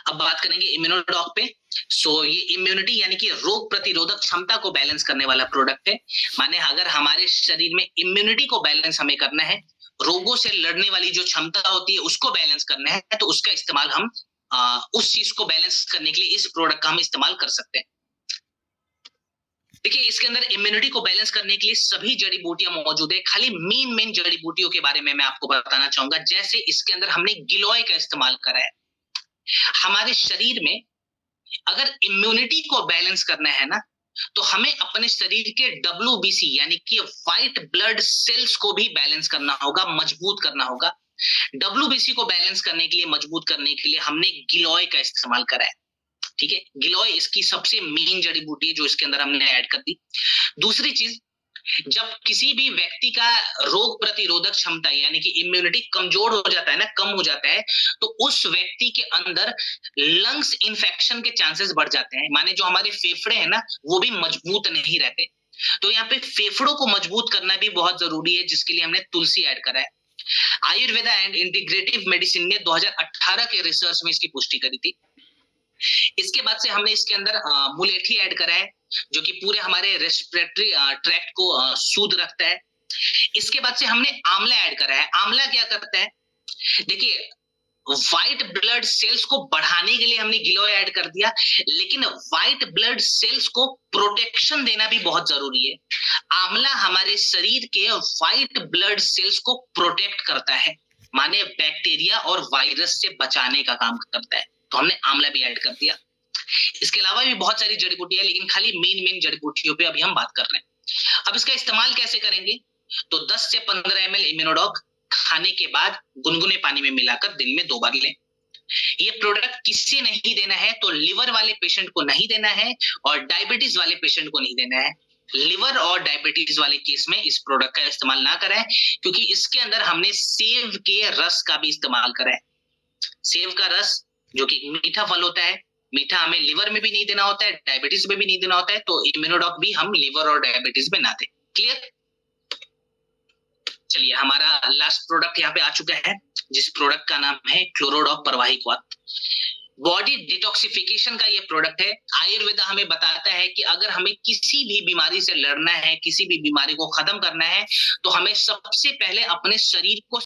अब बात करेंगे इम्यूनोडॉक पे। ये इम्यूनिटी यानी कि रोग प्रतिरोधक क्षमता को बैलेंस करने वाला प्रोडक्ट है। माने अगर हमारे शरीर में इम्यूनिटी को बैलेंस हमें करना है, रोगों से लड़ने वाली जो क्षमता होती है उसको बैलेंस करना है, तो उसका इस्तेमाल हम उस चीज को बैलेंस करने के लिए इस प्रोडक्ट का हम इस्तेमाल कर सकते हैं। देखिए, इसके अंदर इम्यूनिटी को बैलेंस करने के लिए सभी जड़ी बूटियां मौजूद है। खाली मेन जड़ी बूटियों के बारे में मैं आपको बताना चाहूंगा। जैसे इसके अंदर हमने गिलोय का इस्तेमाल करा है। हमारे शरीर में अगर इम्यूनिटी को बैलेंस करना है ना, तो हमें अपने शरीर के WBC यानी कि व्हाइट ब्लड सेल्स को भी बैलेंस करना होगा, मजबूत करना होगा। WBC को बैलेंस करने के लिए, मजबूत करने के लिए हमने गिलोय का इस्तेमाल करा है। ठीक है, गिलोय इसकी सबसे मेन जड़ी बूटी है जो इसके अंदर हमने ऐड कर दी। दूसरी चीज, जब किसी भी व्यक्ति का रोग प्रतिरोधक क्षमता यानी कि इम्यूनिटी कमजोर हो जाता है ना, कम हो जाता है, तो उस व्यक्ति के अंदर लंग्स इन्फेक्शन के चांसेस बढ़ जाते हैं। माने जो हमारे फेफड़े हैं ना, वो भी मजबूत नहीं रहते। तो यहाँ पे फेफड़ों को मजबूत करना भी बहुत जरूरी है, जिसके लिए हमने तुलसी ऐड करा है। आयुर्वेदा एंड इंटीग्रेटिव मेडिसिन ने 2018 के रिसर्च में इसकी पुष्टि करी थी। इसके बाद से हमने इसके अंदर मुलेठी ऐड करा है, जो कि पूरे हमारे रेस्पिरेटरी ट्रैक्ट को शुद्ध रखता है। इसके बाद से हमने आंवला ऐड करा है। आंवला क्या करता है? देखिए, व्हाइट ब्लड सेल्स को बढ़ाने के लिए हमने गिलोय ऐड कर दिया, लेकिन व्हाइट ब्लड सेल्स को प्रोटेक्शन देना भी बहुत जरूरी है। आंवला हमारे शरीर के व्हाइट ब्लड सेल्स को प्रोटेक्ट करता है, माने बैक्टीरिया और वायरस से बचाने का काम करता है। तो हमने आंवला भी ऐड कर दिया। इसके अलावा भी बहुत सारी जड़ी बूटियां, लेकिन खाली मेन जड़ी बूटियों पे अभी हम बात कर रहे हैं। अब इसका इस्तेमाल कैसे करेंगे? तो 10 से 15 ml इम्यूनोडॉक खाने के बाद गुनगुने पानी में मिलाकर दिन में 2 बार लें। ये प्रोडक्ट किससे नहीं देना है? तो लिवर वाले पेशेंट को नहीं देना है और डायबिटीज वाले पेशेंट को नहीं देना है। लिवर और डायबिटीज वाले केस में इस प्रोडक्ट का इस्तेमाल ना करें, क्योंकि इसके अंदर हमने सेब के रस का भी इस्तेमाल करा है। सेब का रस जो कि मीठा फल होता है, मीठा हमें लिवर में भी नहीं देना होता है, डायबिटीज में भी नहीं देना होता है, तो इम्यूनोडॉक भी हम लिवर और डायबिटीज में ना दें। क्लियर? चलिए, हमारा लास्ट प्रोडक्ट यहाँ पे आ चुका है, जिस प्रोडक्ट का नाम है क्लोरोडॉक प्रवाहिक वात। बॉडी डिटॉक्सिफिकेशन का ये प्रोडक्ट है। आयुर्वेदा हमें बताता है कि अगर हमें किसी भी बीमारी से लड़ना है, किसी भी बीमारी को खत्म करना है, तो हमें सबसे पहले अपने शरीर को